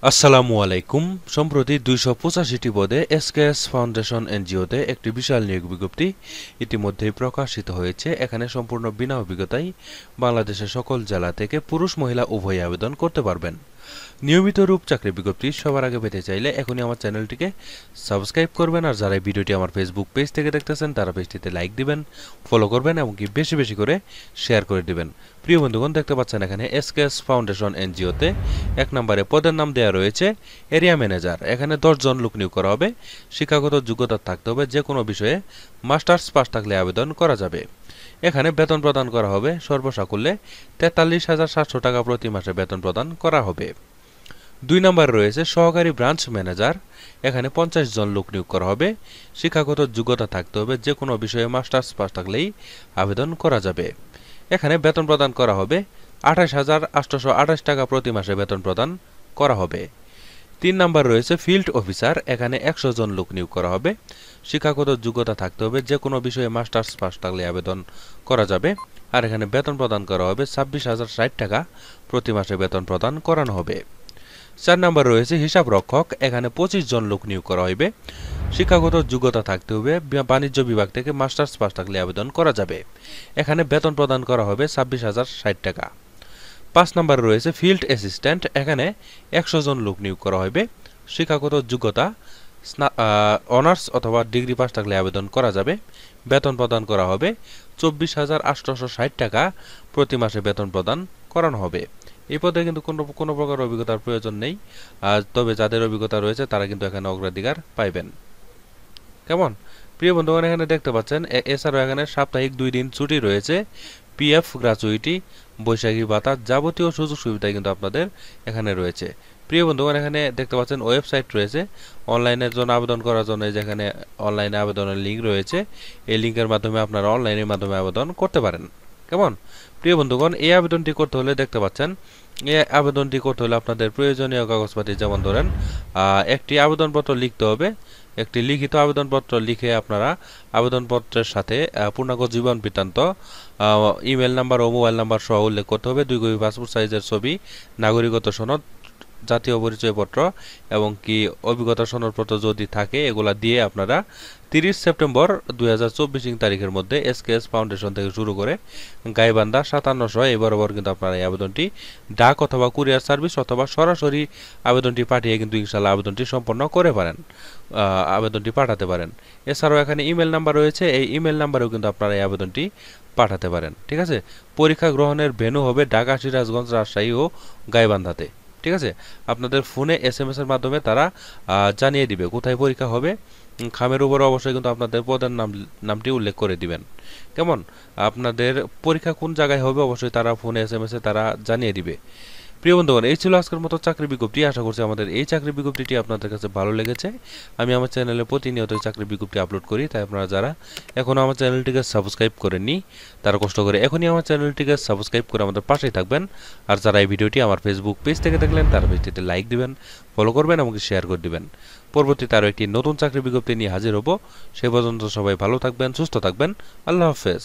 আসসালামু আলাইকুম। সম্প্রতি 285টি পদে এসকেএস ফাউন্ডেশন এনজিওতে একটি বিশাল নিয়োগ বিজ্ঞপ্তি ইতিমধ্যেই প্রকাশিত হয়েছে। এখানে সম্পূর্ণ বিনা অভিজ্ঞতায় বাংলাদেশের সকল জেলা থেকে পুরুষ মহিলা উভয়ই আবেদন করতে পারবেন। নিয়মিত রূপ চাকরি বিজ্ঞপ্তি সবার আগে পেতে চাইলে এখনই আমার চ্যানেলটিকে সাবস্ক্রাইব করবেন, আর যারা ভিডিওটি আমার ফেসবুক পেজ থেকে দেখতেছেন তারা পেজটিতে লাইক দিবেন, ফলো করবেন এবং কি বেশি বেশি করে শেয়ার করে দিবেন। প্রিয় বন্ধুগণ, দেখতে পাচ্ছেন এখানে এসকেএস ফাউন্ডেশন এনজিওতে 1 নম্বরে পদের নাম দেওয়া রয়েছে এরিয়া ম্যানেজার। এখানে 10 জন লোক নিয়োগ করা হবে। শিক্ষাগত যোগ্যতা থাকতে হবে, যে কোনো বিষয়ে মাস্টার্স পাস থাকলে আবেদন করা যাবে। এখানে বেতন প্রদান করা হবে সর্বসাকুল্যে 43,700 টাকা প্রতি মাসে বেতন প্রদান করা হবে। 2 নম্বরে রয়েছে সহকারী ব্রাঞ্চ ম্যানেজার। এখানে 50 জন লোক নিয়োগ করা হবে। শিক্ষাগত যোগ্যতা থাকতে হবে, যে কোনো বিষয়ে মাস্টার্স পাস থাকলেই আবেদন করা যাবে। এখানে বেতন প্রদান করা হবে 28,828 টাকা প্রতি মাসে বেতন প্রদান করা হবে। 3 নম্বর রয়েছে ফিল্ড অফিসার। এখানে 100 জন লোক নিয়োগ করা হবে। শিক্ষাগত যোগ্যতা থাকতে হবে, যে কোনো বিষয়ে মাস্টার্স পাস থাকলে আবেদন করা যাবে। আর এখানে বেতন প্রদান করা হবে 26,060 টাকা প্রতি মাসে বেতন প্রদান করানো হবে। 4 নম্বর রয়েছে হিসাব রক্ষক। এখানে 25 জন লোক নিয়োগ করা হবে। শিক্ষাগত যোগ্যতা থাকতে হবে, বাণিজ্য বিভাগ থেকে মাস্টার্স পাস থাকলে আবেদন করা যাবে। এখানে বেতন প্রদান করা হবে 26,060 টাকা। 5 নম্বরে রয়েছে ফিল্ড অ্যাসিস্ট্যান্ট। এখানে 100 জন লোক নিয়োগ করা হবে। শিক্ষাগত যোগ্যতা অনার্স অথবা ডিগ্রি পাস থাকলে আবেদন করা যাবে। বেতন প্রদান করা হবে 24,860 টাকা প্রতি মাসে বেতন প্রদান করানো হবে। এই পদে কিন্তু কোনো প্রকার অভিজ্ঞতার প্রয়োজন নেই, তবে যাদের অভিজ্ঞতা রয়েছে তারা কিন্তু এখানে অগ্রাধিকার পাইবেন। কেমন প্রিয় বন্ধুগণ, এখানে দেখতে পাচ্ছেন এছাড়াও এখানে সাপ্তাহিক 2 দিন ছুটি রয়েছে, পিএফ, গ্র্যাচুইটি, বৈশাখী ভাতা, যাবতীয় সুযোগ সুবিধা কিন্তু আপনাদের এখানে রয়েছে। প্রিয় বন্ধুগণ, এখানে দেখতে পাচ্ছেন ওয়েবসাইট রয়েছে অনলাইনের জন্য আবেদন করার জন্য। যেখানে অনলাইনে আবেদনের লিঙ্ক রয়েছে, এই লিঙ্কের মাধ্যমে আপনারা অনলাইনের মাধ্যমে আবেদন করতে পারেন। কেমন প্রিয় বন্ধুগণ, এই আবেদনটি করতে হলে দেখতে পাচ্ছেন এই আবেদনটি করতে হলে আপনাদের প্রয়োজনীয় কাগজপাতি যেমন ধরেন একটি আবেদনপত্র লিখতে হবে। একটি লিখিত আবেদনপত্র লিখে আপনারা আবেদনপত্রের সাথে পূর্ণাঙ্গ জীবন বৃত্তান্ত, ইমেল নাম্বার ও মোবাইল নাম্বার সহ উল্লেখ করতে হবে। 2 কপি পাসপোর্ট সাইজের ছবি, নাগরিকত্ব সনদ, জাতীয় পরিচয়পত্র এবং কি অভিজ্ঞতা সনদপত্র যদি থাকে এগুলা দিয়ে আপনারা 30 সেপ্টেম্বর 2024 তারিখের মধ্যে এসকেএস ফাউন্ডেশন থেকে শুরু করে গাইবান্ধা 5700 এই বরাবর কিন্তু আপনারা এই আবেদনটি ডাক অথবা কুরিয়ার সার্ভিস অথবা সরাসরি আবেদনটি পাঠিয়ে কিন্তু ইনশাআল্লাহ আবেদনটি সম্পন্ন করে পারেন, আবেদনটি পাঠাতে পারেন। এছাড়াও এখানে ইমেল নাম্বার রয়েছে, এই ইমেল নাম্বারেও কিন্তু আপনারা এই আবেদনটি পাঠাতে পারেন। ঠিক আছে, পরীক্ষা গ্রহণের ভেন্যু হবে ঢাকা, সিরাজগঞ্জ, রাজশাহী ও গাইবান্ধাতে। ঠিক আছে, আপনাদের ফোনে SMS এর মাধ্যমে তারা জানিয়ে দিবে কোথায় পরীক্ষা হবে। খামের উপরে অবশ্যই কিন্তু আপনাদের পদের নামটি উল্লেখ করে দিবেন। কেমন আপনাদের পরীক্ষা কোন জায়গায় হবে অবশ্যই তারা ফোনে SMS এ তারা জানিয়ে দিবে। প্রিয় বন্ধুগণ, এই ছিল আজকের মতো চাকরি বিজ্ঞপ্তি। আশা করছি আমাদের এই চাকরি বিজ্ঞপ্তিটি আপনাদের কাছে ভালো লেগেছে। আমি আমার চ্যানেলে প্রতিনিয়ত চাকরি বিজ্ঞপ্তি আপলোড করি, তাই আপনারা যারা এখনও আমার চ্যানেলটিকে সাবস্ক্রাইব করেননি তারা কষ্ট করে এখনই আমার চ্যানেলটিকে সাবস্ক্রাইব করে আমাদের পাশেই থাকবেন। আর যারা এই ভিডিওটি আমার ফেসবুক পেজ থেকে দেখলেন তারা পেজটিতে লাইক দিবেন, ফলো করবেন এবং শেয়ার করে দিবেন। পরবর্তীতে আরও একটি নতুন চাকরি বিজ্ঞপ্তি নিয়ে হাজির হব। সে পর্যন্ত সবাই ভালো থাকবেন, সুস্থ থাকবেন। আল্লাহ হাফেজ।